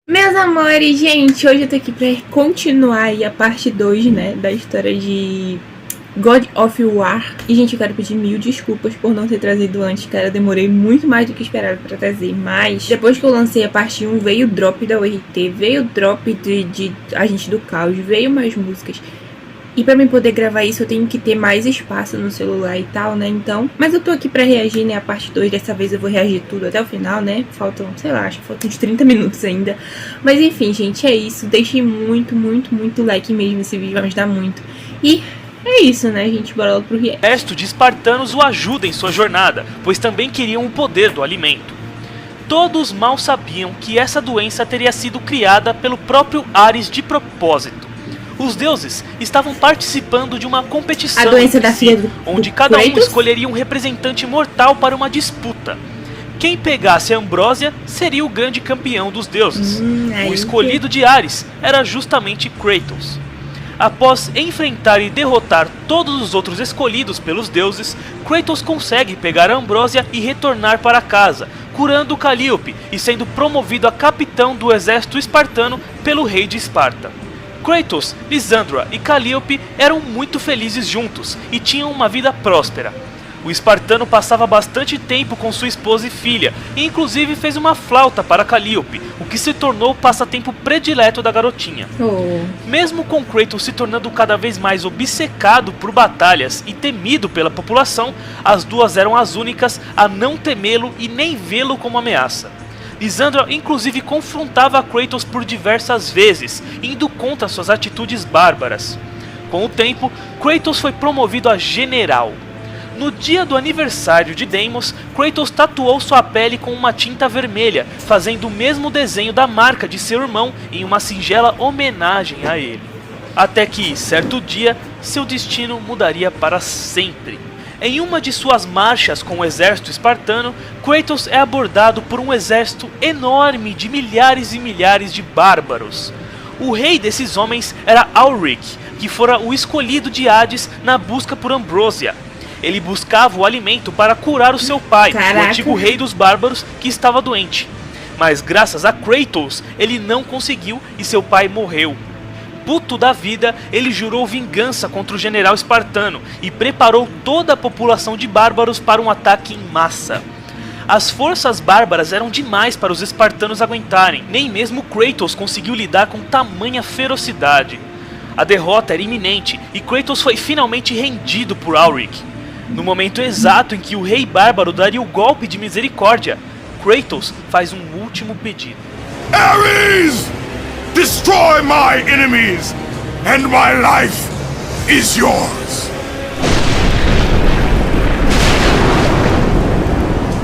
Meus amores, gente, hoje eu tô aqui pra continuar aí a parte 2, né, da história de God of War. E, gente, eu quero pedir mil desculpas por não ter trazido antes, cara, eu demorei muito mais do que esperado pra trazer. Mas, depois que eu lancei a parte 1, veio o drop da URT, veio o drop de Agente do Caos, veio mais músicas. E pra mim poder gravar isso, eu tenho que ter mais espaço no celular e tal, né, então... Mas eu tô aqui pra reagir, né, a parte 2, dessa vez eu vou reagir tudo até o final, né. Faltam, sei lá, acho que faltam uns 30 minutos ainda. Mas enfim, gente, é isso. Deixem muito like mesmo, esse vídeo vai me ajudar muito. E é isso, né, gente, bora logo pro react. O resto de espartanos o ajuda em sua jornada, pois também queriam o poder do alimento. Todos mal sabiam que essa doença teria sido criada pelo próprio Ares de propósito. Os deuses estavam participando de uma competição A doença da filha do onde cada um Kratos? escolheria um representante mortal para uma disputa. Quem pegasse a Ambrósia seria o grande campeão dos deuses. O escolhido de Ares era justamente Kratos. Após enfrentar e derrotar todos os outros escolhidos pelos deuses, Kratos consegue pegar a Ambrósia e retornar para casa, curando Calíope e sendo promovido a capitão do exército espartano pelo rei de Esparta. Kratos, Lysandra e Calíope eram muito felizes juntos e tinham uma vida próspera. O espartano passava bastante tempo com sua esposa e filha, e inclusive fez uma flauta para Calíope, o que se tornou o passatempo predileto da garotinha. Mesmo com Kratos se tornando cada vez mais obcecado por batalhas e temido pela população, as duas eram as únicas a não temê-lo e nem vê-lo como ameaça. Lysandra inclusive confrontava Kratos por diversas vezes, indo contra suas atitudes bárbaras. Com o tempo, Kratos foi promovido a general. No dia do aniversário de Deimos, Kratos tatuou sua pele com uma tinta vermelha, fazendo o mesmo desenho da marca de seu irmão em uma singela homenagem a ele. Até que, certo dia, seu destino mudaria para sempre. Em uma de suas marchas com o exército espartano, Kratos é abordado por um exército enorme de milhares e milhares de bárbaros. O rei desses homens era Alric, que fora o escolhido de Hades na busca por Ambrósia. Ele buscava o alimento para curar o seu pai, o antigo rei dos bárbaros, que estava doente. Mas graças a Kratos, ele não conseguiu e seu pai morreu. Puto da vida, ele jurou vingança contra o general espartano e preparou toda a população de bárbaros para um ataque em massa. As forças bárbaras eram demais para os espartanos aguentarem, nem mesmo Kratos conseguiu lidar com tamanha ferocidade. A derrota era iminente e Kratos foi finalmente rendido por Alric. No momento exato em que o rei bárbaro daria o golpe de misericórdia, Kratos faz um último pedido. Ares! Destroy my enemies, and my life is yours.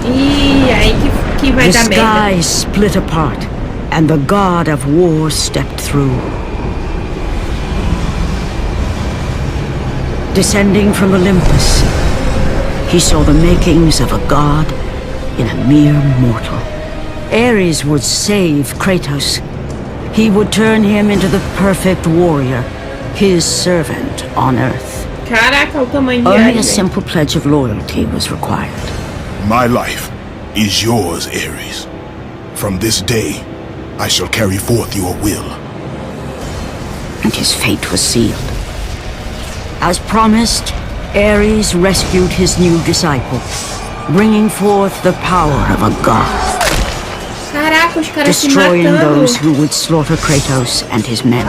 E aí que vai dar merda. The sky split apart, and the god of war stepped through. Descending from Olympus, he saw the makings of a god in a mere mortal. Ares would save Kratos. He would turn him into the perfect warrior, his servant on Earth. Caraca, o tamanho de Only a Ares. simple pledge of loyalty was required. My life is yours, Ares. From this day, I shall carry forth your will. And his fate was sealed. As promised, Ares rescued his new disciple, bringing forth the power of a god, Caraca, os caras se destroying matando. those who would slaughter Kratos and his men.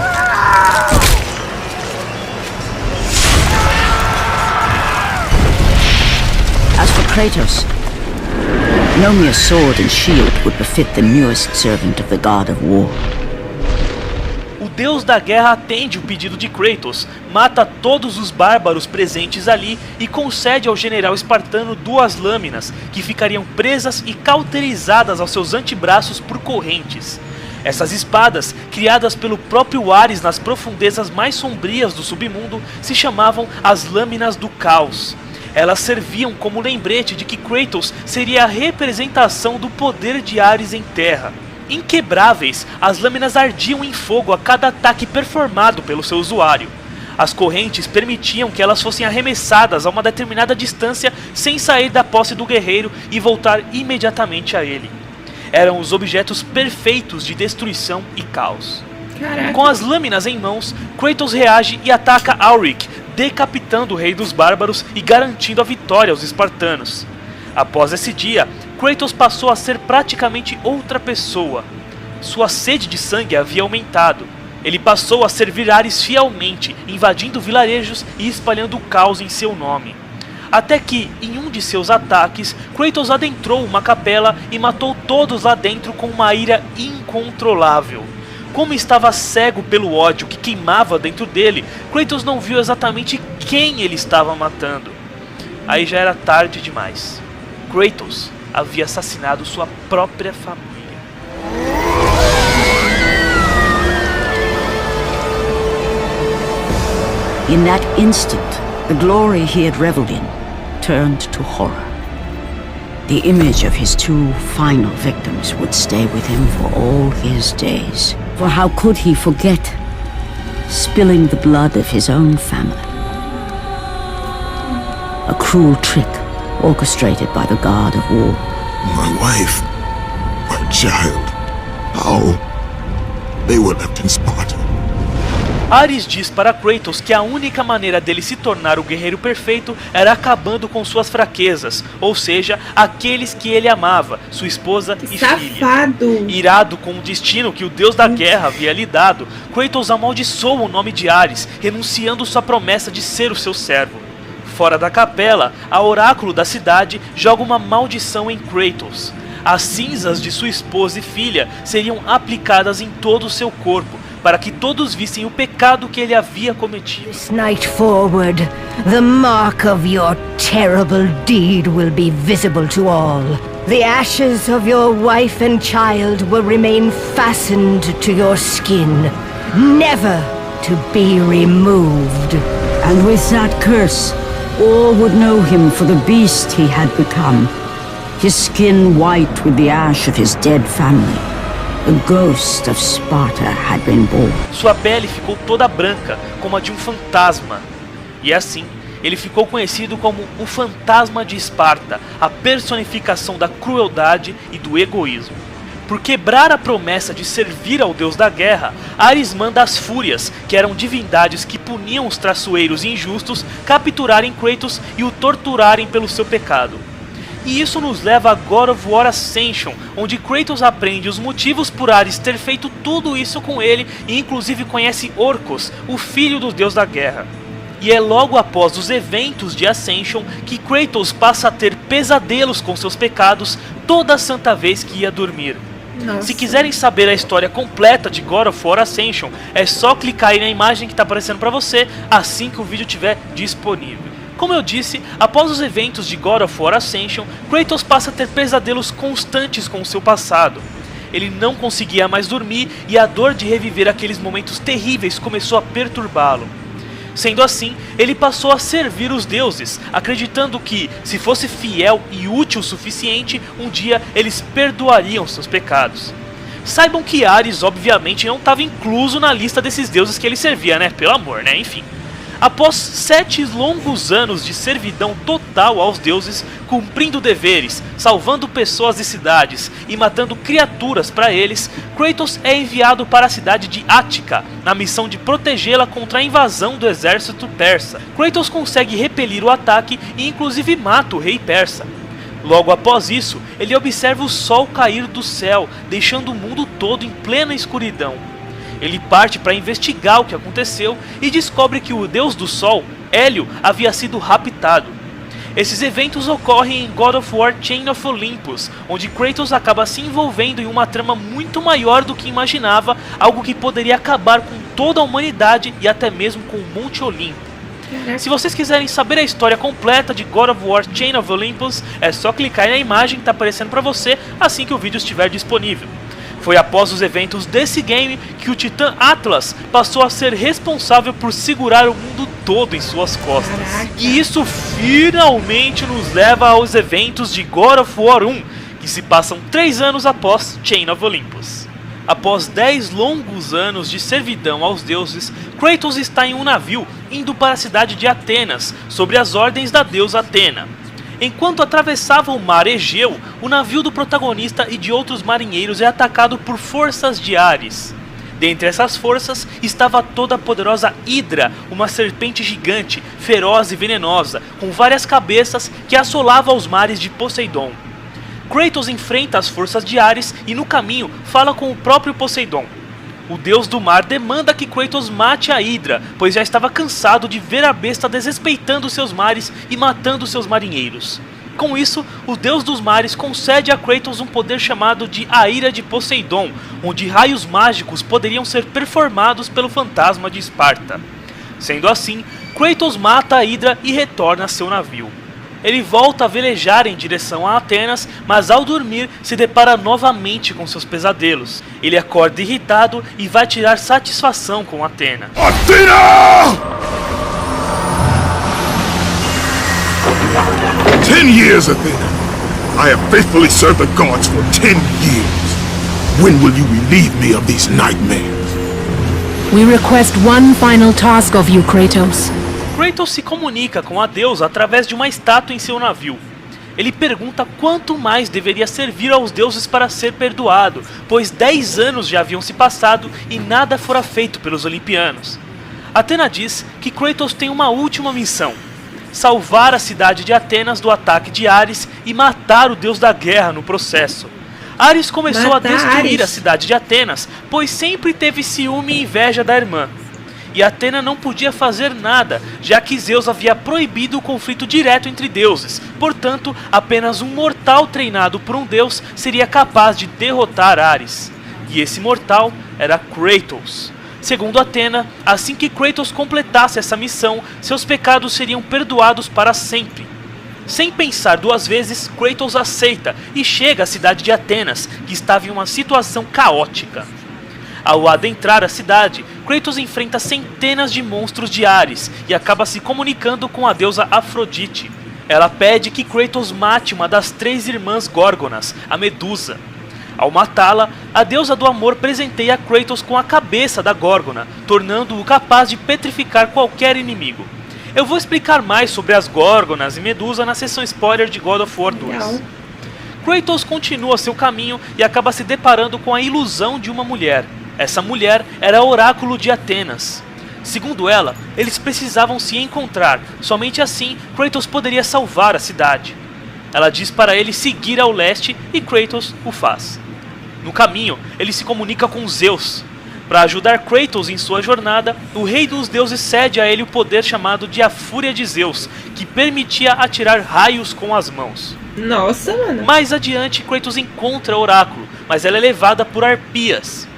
As for Kratos, no mere sword and shield would befit the newest servant of the god of war. O deus da guerra atende o pedido de Kratos, mata todos os bárbaros presentes ali e concede ao general espartano 2 lâminas, que ficariam presas e cauterizadas aos seus antebraços por correntes. Essas espadas, criadas pelo próprio Ares nas profundezas mais sombrias do submundo, se chamavam as Lâminas do Caos. Elas serviam como lembrete de que Kratos seria a representação do poder de Ares em terra. Inquebráveis, as lâminas ardiam em fogo a cada ataque performado pelo seu usuário. As correntes permitiam que elas fossem arremessadas a uma determinada distância sem sair da posse do guerreiro e voltar imediatamente a ele. eram os objetos perfeitos de destruição e caos. Caraca. Com as lâminas em mãos, Kratos reage e ataca Auric, decapitando o rei dos bárbaros e garantindo a vitória aos espartanos. Após esse dia, Kratos passou a ser praticamente outra pessoa. Sua sede de sangue havia aumentado. Ele passou a servir Ares fielmente, invadindo vilarejos e espalhando o caos em seu nome. Até que, em um de seus ataques, Kratos adentrou uma capela e matou todos lá dentro com uma ira incontrolável. Como estava cego pelo ódio que queimava dentro dele, Kratos não viu exatamente quem ele estava matando. Aí já era tarde demais. Kratos havia assassinado sua própria família. In that instant, the glory he had reveled in turned to horror. The image of his two final victims would stay with him for all his days. For how could he forget spilling the blood of his own family? A cruel trick orchestrated by the god of war. My wife, my child, how? They were left in Sparta. Ares diz para Kratos que a única maneira dele se tornar o guerreiro perfeito era acabando com suas fraquezas, ou seja, aqueles que ele amava, sua esposa e Safado. filha. Irado com o destino que o deus da guerra havia lhe dado, Kratos amaldiçoa o nome de Ares, renunciando sua promessa de ser o seu servo. Fora da capela, a oráculo da cidade joga uma maldição em Kratos. As cinzas de sua esposa e filha seriam aplicadas em todo o seu corpo, para que todos vissem o pecado que ele havia cometido. This night forward, the mark of your terrible deed will be visible to all. The ashes of your wife and child will remain fastened to your skin, never to be removed. And with that curse, all would know him for the beast he had become, his skin white with the ash of his dead family. The ghost of Sparta had been born. Sua pele ficou toda branca, como a de um fantasma. E assim, ele ficou conhecido como o Fantasma de Esparta, a personificação da crueldade e do egoísmo. Por quebrar a promessa de servir ao deus da guerra, Ares manda as Fúrias, que eram divindades que puniam os traiçoeiros e injustos, capturarem Kratos e o torturarem pelo seu pecado. E isso nos leva a God of War Ascension, onde Kratos aprende os motivos por Ares ter feito tudo isso com ele e inclusive conhece Orcos, o filho do deus da guerra. E é logo após os eventos de Ascension que Kratos passa a ter pesadelos com seus pecados toda santa vez que ia dormir. Nossa. Se quiserem saber a história completa de God of War Ascension, é só clicar aí na imagem que está aparecendo para você assim que o vídeo estiver disponível. Como eu disse, após os eventos de God of War Ascension, Kratos passa a ter pesadelos constantes com o seu passado. Ele não conseguia mais dormir e a dor de reviver aqueles momentos terríveis começou a perturbá-lo. Sendo assim, ele passou a servir os deuses, acreditando que, se fosse fiel e útil o suficiente, um dia eles perdoariam seus pecados. Saibam que Ares obviamente não estava incluso na lista desses deuses que ele servia, né? Pelo amor, né? Enfim. Após 7 longos anos de servidão total aos deuses, cumprindo deveres, salvando pessoas e cidades e matando criaturas para eles, Kratos é enviado para a cidade de Ática, na missão de protegê-la contra a invasão do exército persa. Kratos consegue repelir o ataque e inclusive mata o rei persa. Logo após isso, ele observa o sol cair do céu, deixando o mundo todo em plena escuridão. Ele parte para investigar o que aconteceu e descobre que o deus do sol, Hélio, havia sido raptado. Esses eventos ocorrem em God of War Chain of Olympus, onde Kratos acaba se envolvendo em uma trama muito maior do que imaginava, algo que poderia acabar com toda a humanidade e até mesmo com o Monte Olimpo. Se vocês quiserem saber a história completa de God of War Chain of Olympus, é só clicar na imagem que está aparecendo para você assim que o vídeo estiver disponível. Foi após os eventos desse game que o Titã Atlas passou a ser responsável por segurar o mundo todo em suas costas. Caraca. E isso finalmente nos leva aos eventos de God of War 1, que se passam 3 anos após Chain of Olympus. Após 10 longos anos de servidão aos deuses, Kratos está em um navio indo para a cidade de Atenas, sob as ordens da deusa Atena. Enquanto atravessava o mar Egeu, o navio do protagonista e de outros marinheiros é atacado por forças de Ares. Dentre essas forças estava toda a poderosa Hidra, uma serpente gigante, feroz e venenosa, com várias cabeças que assolava os mares de Poseidon. Kratos enfrenta as forças de Ares e no caminho fala com o próprio Poseidon. O deus do mar demanda que Kratos mate a Hidra, pois já estava cansado de ver a besta desrespeitando seus mares e matando seus marinheiros. Com isso, o deus dos mares concede a Kratos um poder chamado de A Ira de Poseidon, onde raios mágicos poderiam ser performados pelo fantasma de Esparta. Sendo assim, Kratos mata a Hidra e retorna a seu navio. Ele volta a velejar em direção a Atenas, mas ao dormir se depara novamente com seus pesadelos. Ele acorda irritado e vai tirar satisfação com Atena. Athena! 10 years, Athena. I have faithfully served the gods for 10 years. When will you relieve me of these nightmares? We request one final task of you, Kratos. Kratos se comunica com a deusa através de uma estátua em seu navio. Ele pergunta quanto mais deveria servir aos deuses para ser perdoado, pois 10 anos já haviam se passado e nada fora feito pelos olimpianos. Atena diz que Kratos tem uma última missão: salvar a cidade de Atenas do ataque de Ares e matar o deus da guerra no processo. Ares começou a destruir a cidade de Atenas, pois sempre teve ciúme e inveja da irmã. E Atena não podia fazer nada, já que Zeus havia proibido o conflito direto entre deuses. Portanto, apenas um mortal treinado por um deus seria capaz de derrotar Ares. E esse mortal era Kratos. Segundo Atena, assim que Kratos completasse essa missão, seus pecados seriam perdoados para sempre. Sem pensar duas vezes, Kratos aceita e chega à cidade de Atenas, que estava em uma situação caótica. Ao adentrar a cidade, Kratos enfrenta centenas de monstros de Ares e acaba se comunicando com a deusa Afrodite. Ela pede que Kratos mate uma das 3 irmãs Górgonas, a Medusa. Ao matá-la, a deusa do amor presenteia Kratos com a cabeça da Górgona, tornando-o capaz de petrificar qualquer inimigo. Eu vou explicar mais sobre as Górgonas e Medusa na sessão spoiler de God of War 2. Kratos continua seu caminho e acaba se deparando com a ilusão de uma mulher. Essa mulher era o oráculo de Atenas. Segundo ela, eles precisavam se encontrar, somente assim Kratos poderia salvar a cidade. Ela diz para ele seguir ao leste e Kratos o faz. No caminho, ele se comunica com Zeus. Para ajudar Kratos em sua jornada, o rei dos deuses cede a ele o poder chamado de a Fúria de Zeus, que permitia atirar raios com as mãos. Nossa, mano. Mais adiante, Kratos encontra o oráculo, mas ela é levada por arpias.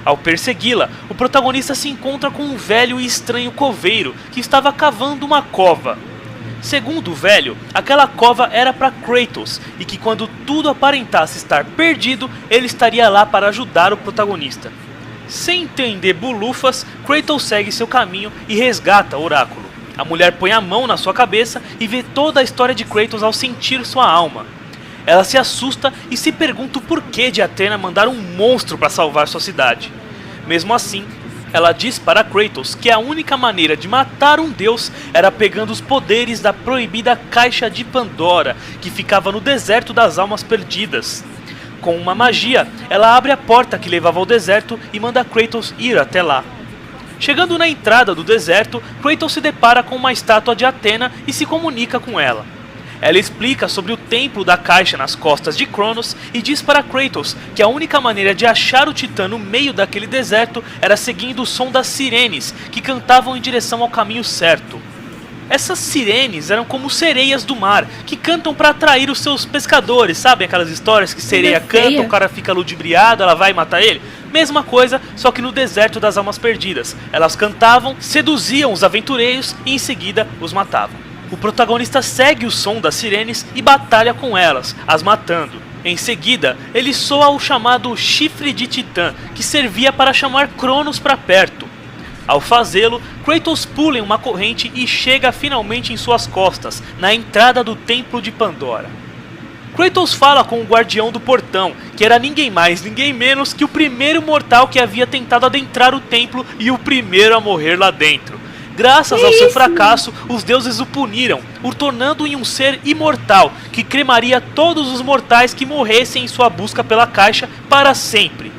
Ao persegui-la, o protagonista se encontra com um velho e estranho coveiro que estava cavando uma cova. Segundo o velho, aquela cova era para Kratos e que quando tudo aparentasse estar perdido, ele estaria lá para ajudar o protagonista. Sem entender bulufas, Kratos segue seu caminho e resgata o oráculo. A mulher põe a mão na sua cabeça e vê toda a história de Kratos ao sentir sua alma. Ela se assusta e se pergunta o porquê de Atena mandar um monstro para salvar sua cidade. Mesmo assim, ela diz para Kratos que a única maneira de matar um deus era pegando os poderes da proibida Caixa de Pandora, que ficava no deserto das almas perdidas. Com uma magia, ela abre a porta que levava ao deserto e manda Kratos ir até lá. Chegando na entrada do deserto, Kratos se depara com uma estátua de Atena e se comunica com ela. Ela explica sobre o templo da caixa nas costas de Cronos e diz para Kratos que a única maneira de achar o Titã no meio daquele deserto era seguindo o som das sirenes, que cantavam em direção ao caminho certo. Essas sirenes eram como sereias do mar, que cantam para atrair os seus pescadores. Sabem aquelas histórias que sereia canta, o cara fica ludibriado, ela vai matar ele? Mesma coisa, só que no deserto das almas perdidas. Elas cantavam, seduziam os aventureiros e em seguida os matavam. O protagonista segue o som das sirenes e batalha com elas, as matando. Em seguida, ele soa o chamado Chifre de Titã, que servia para chamar Cronos para perto. Ao fazê-lo, Kratos pula em uma corrente e chega finalmente em suas costas, na entrada do Templo de Pandora. Kratos fala com o guardião do portão, que era ninguém mais, ninguém menos que o primeiro mortal que havia tentado adentrar o templo e o primeiro a morrer lá dentro. Graças ao seu fracasso, os deuses o puniram, o tornando em um ser imortal, que cremaria todos os mortais que morressem em sua busca pela caixa para sempre.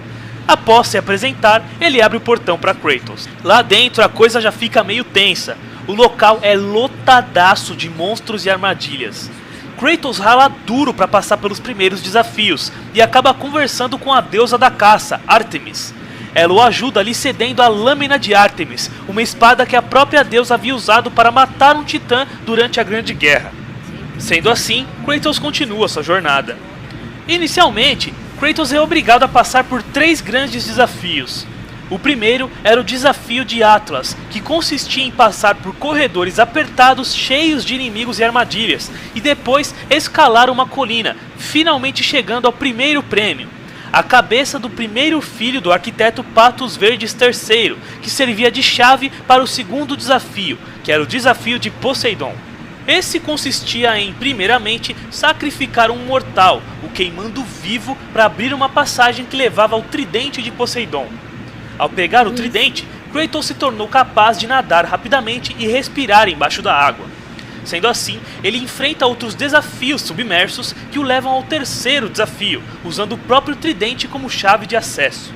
Após se apresentar, ele abre o portão para Kratos. Lá dentro a coisa já fica meio tensa. O local é lotadaço de monstros e armadilhas. Kratos rala duro para passar pelos primeiros desafios e acaba conversando com a deusa da caça, Ártemis. Ela o ajuda lhe cedendo a lâmina de Ártemis, uma espada que a própria deusa havia usado para matar um titã durante a Grande Guerra. Sendo assim, Kratos continua sua jornada. Inicialmente, Kratos é obrigado a passar por 3 grandes desafios. O primeiro era o desafio de Atlas, que consistia em passar por corredores apertados cheios de inimigos e armadilhas, e depois escalar uma colina, finalmente chegando ao primeiro prêmio, a cabeça do primeiro filho do arquiteto Patos Verdes III, que servia de chave para o segundo desafio, que era o desafio de Poseidon. Esse consistia em, primeiramente, sacrificar um mortal, o queimando vivo para abrir uma passagem que levava ao tridente de Poseidon. Ao pegar o tridente, Kratos se tornou capaz de nadar rapidamente e respirar embaixo da água. Sendo assim, ele enfrenta outros desafios submersos que o levam ao terceiro desafio, usando o próprio tridente como chave de acesso.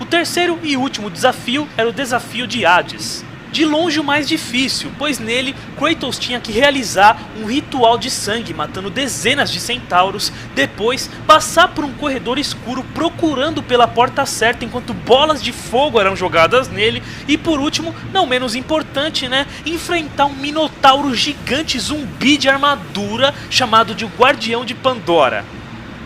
O terceiro e último desafio era o desafio de Hades. De longe o mais difícil, pois nele Kratos tinha que realizar um ritual de sangue matando dezenas de centauros, depois passar por um corredor escuro procurando pela porta certa enquanto bolas de fogo eram jogadas nele e por último, não menos importante, enfrentar um minotauro gigante zumbi de armadura chamado de Guardião de Pandora.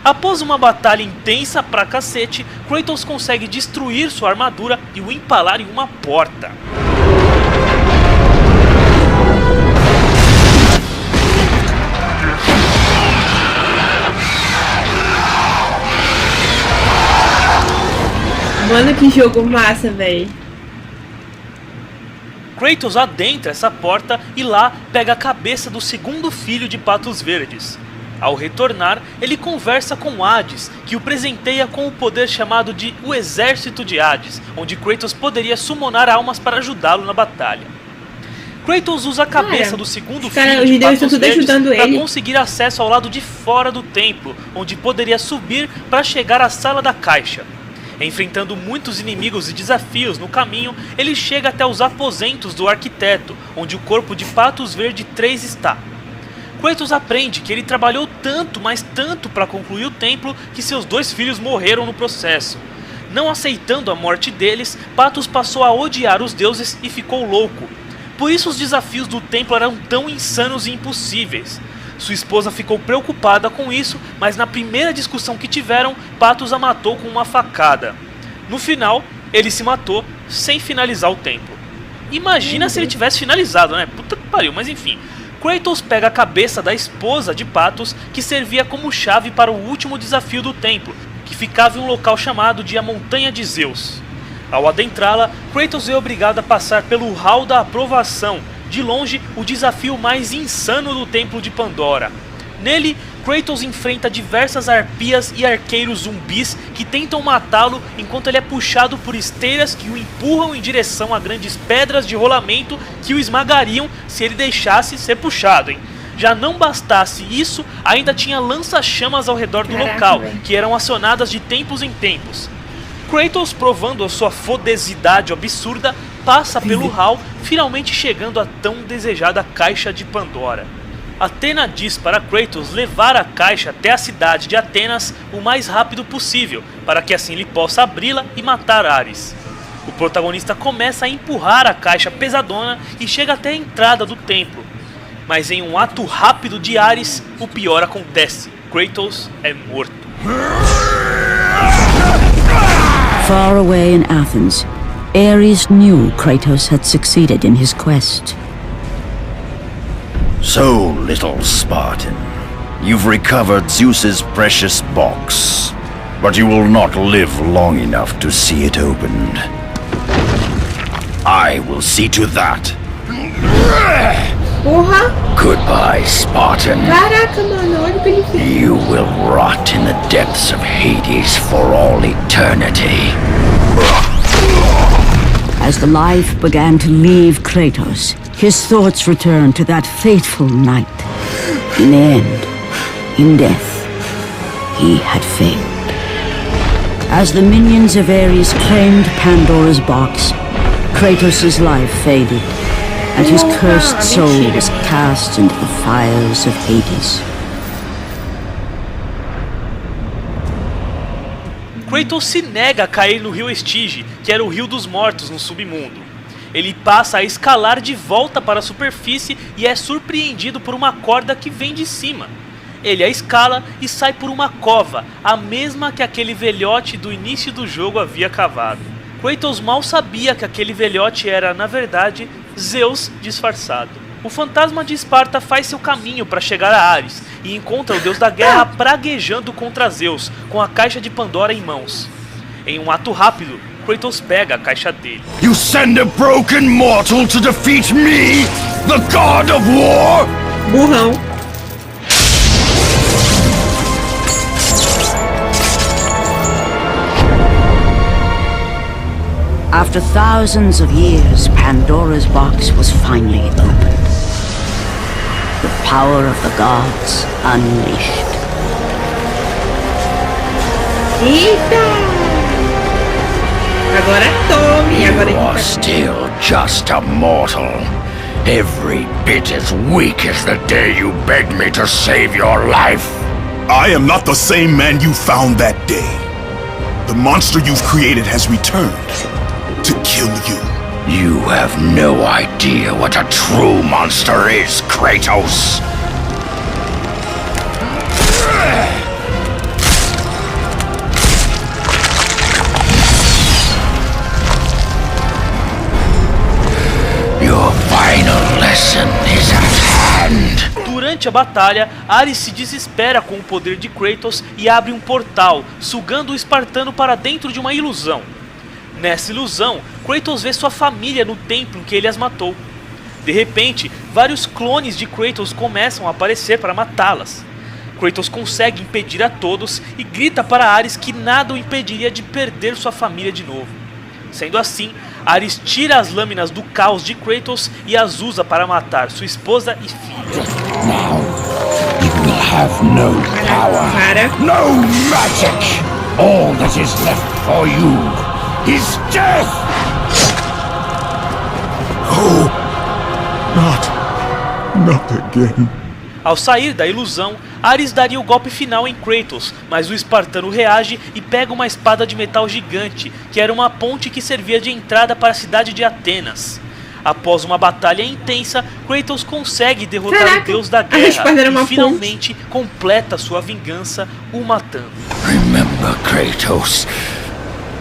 Após uma batalha intensa pra cacete, Kratos consegue destruir sua armadura e o empalar em uma porta. Mano, que jogo massa, véi. Kratos adentra essa porta e lá pega a cabeça do segundo filho de Patos Verdes. Ao retornar, ele conversa com Hades, que o presenteia com o poder chamado de o Exército de Hades, onde Kratos poderia summonar almas para ajudá-lo na batalha. Kratos usa a cabeça do segundo filho de Patos Verdes para conseguir acesso ao lado de fora do templo, onde poderia subir para chegar à Sala da Caixa. Enfrentando muitos inimigos e desafios no caminho, ele chega até os aposentos do arquiteto, onde o corpo de Patos Verde III está. Kratos aprende que ele trabalhou tanto, mas tanto para concluir o templo, que seus 2 filhos morreram no processo. Não aceitando a morte deles, Patos passou a odiar os deuses e ficou louco. Por isso os desafios do templo eram tão insanos e impossíveis. Sua esposa ficou preocupada com isso, mas na primeira discussão que tiveram, Patos a matou com uma facada. No final, ele se matou sem finalizar o templo. Imagina se ele tivesse finalizado, Puta que pariu, mas enfim. Kratos pega a cabeça da esposa de Patos, que servia como chave para o último desafio do templo, que ficava em um local chamado de a Montanha de Zeus. Ao adentrá-la, Kratos é obrigado a passar pelo Hall da Aprovação, de longe o desafio mais insano do Templo de Pandora. Nele, Kratos enfrenta diversas arpias e arqueiros zumbis que tentam matá-lo enquanto ele é puxado por esteiras que o empurram em direção a grandes pedras de rolamento que o esmagariam se ele deixasse ser puxado. Já não bastasse isso, ainda tinha lança-chamas ao redor do local, que eram acionadas de tempos em tempos. Kratos, provando a sua fodesidade absurda, passa pelo hall, finalmente chegando à tão desejada Caixa de Pandora. Athena diz para Kratos levar a caixa até a cidade de Atenas o mais rápido possível, para que assim ele possa abri-la e matar Ares. O protagonista começa a empurrar a caixa pesadona e chega até a entrada do templo. Mas em um ato rápido de Ares, o pior acontece. Kratos é morto. Far away in Athens, Ares knew Kratos had succeeded in his quest. So, little Spartan, you've recovered Zeus's precious box, but you will not live long enough to see it opened. I will see to that. Porra! Goodbye, Spartan. Caraca, mano, olha o que ele fez. You will rot in the depths of Hades for all eternity. As the life began to leave Kratos, his thoughts returned to that fateful night. In the end, in death, he had failed. As the minions of Ares claimed Pandora's box, Kratos' life faded, and his cursed soul was cast into the fires of Hades. Kratos se nega a cair no rio Estige, que era o rio dos mortos no submundo. Ele passa a escalar de volta para a superfície e é surpreendido por uma corda que vem de cima. Ele a escala e sai por uma cova, a mesma que aquele velhote do início do jogo havia cavado. Kratos mal sabia que aquele velhote era, na verdade, Zeus disfarçado. O fantasma de Esparta faz seu caminho para chegar a Ares e encontra o deus da guerra praguejando contra Zeus, com a caixa de Pandora em mãos. Em um ato rápido, Kratos pega a caixa dele. You send a broken mortal to defeat me, the god of war? Burrão. After thousands of years, Pandora's box was finally opened. The power of the gods unleashed. Eita! Agora tome, agora You are still just a mortal. Every bit as weak as the day you begged me to save your life. I am not the same man you found that day. The monster you've created has returned to kill you. You have no idea what a true monster is, Kratos. Your final lesson is at hand. Durante a batalha, Ares se desespera com o poder de Kratos e abre um portal, sugando o espartano para dentro de uma ilusão. Nessa ilusão, Kratos vê sua família no templo em que ele as matou. De repente, vários clones de Kratos começam a aparecer para matá-las. Kratos consegue impedir a todos e grita para Ares que nada o impediria de perder sua família de novo. Sendo assim, Ares tira as lâminas do caos de Kratos e as usa para matar sua esposa e filha. Now, you will have no power, no magic. All that is left for you is death! Oh, not again. Ao sair da ilusão, Ares daria o golpe final em Kratos, mas o espartano reage e pega uma espada de metal gigante, que era uma ponte que servia de entrada para a cidade de Atenas. Após uma batalha intensa, Kratos consegue derrotar o deus da guerra e finalmente completa sua vingança, o matando. Remember, Kratos,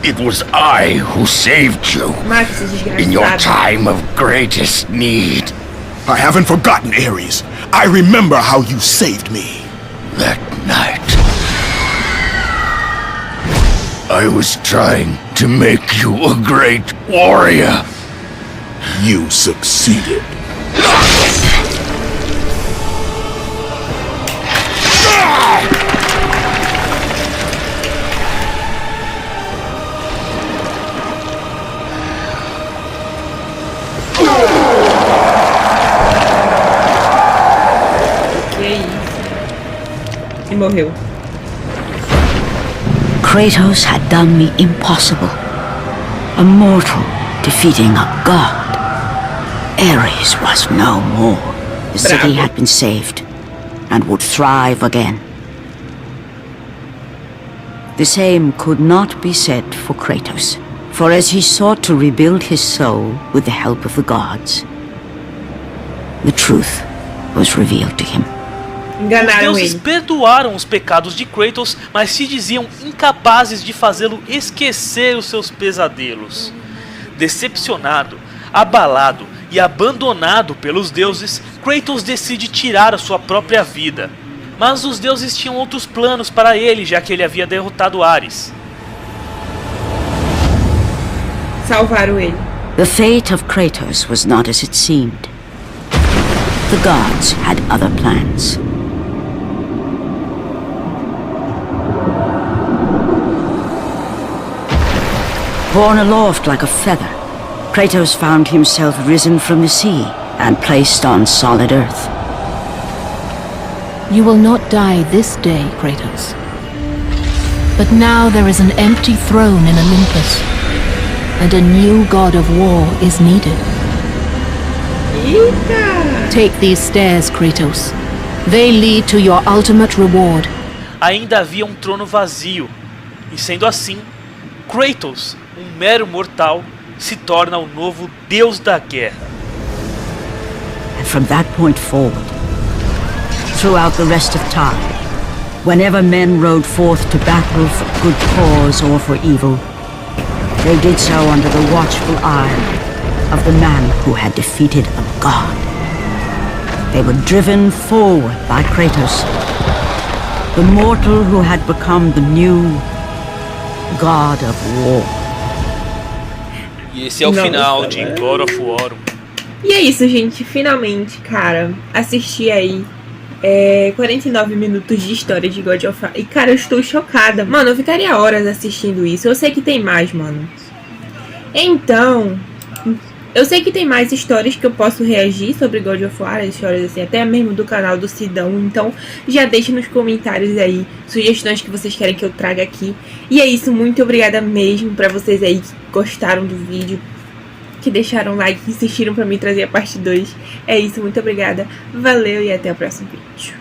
it was I who saved you in your time of greatest need. I haven't forgotten, Ares. I remember how you saved me. That night, I was trying to make you a great warrior. You succeeded. E morreu. Kratos had done the impossible. A mortal defeating a god. Ares was no more. The city had been saved and would thrive again. The same could not be said for Kratos, for as he sought to rebuild his soul with the help of the gods, the truth was revealed to him. Os deuses perdoaram os pecados de Kratos, mas se diziam incapazes de fazê-lo esquecer os seus pesadelos. Decepcionado, abalado e abandonado pelos deuses, Kratos decide tirar a sua própria vida. Mas os deuses tinham outros planos para ele, já que ele havia derrotado Ares. Salvaram ele. The fate of Kratos was not as it seemed. The gods had other plans. Borne aloft like a feather, Kratos found himself risen from the sea and placed on solid earth. You will not die this day, Kratos. But now there is an empty throne in Olympus, and a new god of war is needed. Eita! Take these stairs, Kratos. They lead to your ultimate reward. Ainda havia um trono vazio, e sendo assim, Kratos, um mero mortal, se torna o novo deus da guerra. And from that point forward, throughout the rest of time, whenever men rode forth to battle for good cause or for evil, they did so under the watchful eye of the man who had defeated a god. They were driven forward by Kratos, the mortal who had become the new god of war. E esse é o final de God of War. E é isso, gente. Finalmente, cara, assisti aí 49 minutos de história de God of War. E, cara, eu estou chocada. Mano, eu ficaria horas assistindo isso. Eu sei que tem mais, mano. Então, eu sei que tem mais histórias que eu posso reagir sobre God of War, histórias assim, até mesmo do canal do Sidão. Então, já deixe nos comentários aí sugestões que vocês querem que eu traga aqui. E é isso, muito obrigada mesmo pra vocês aí que gostaram do vídeo, que deixaram like, que insistiram pra mim trazer a parte 2. É isso, muito obrigada. Valeu e até o próximo vídeo.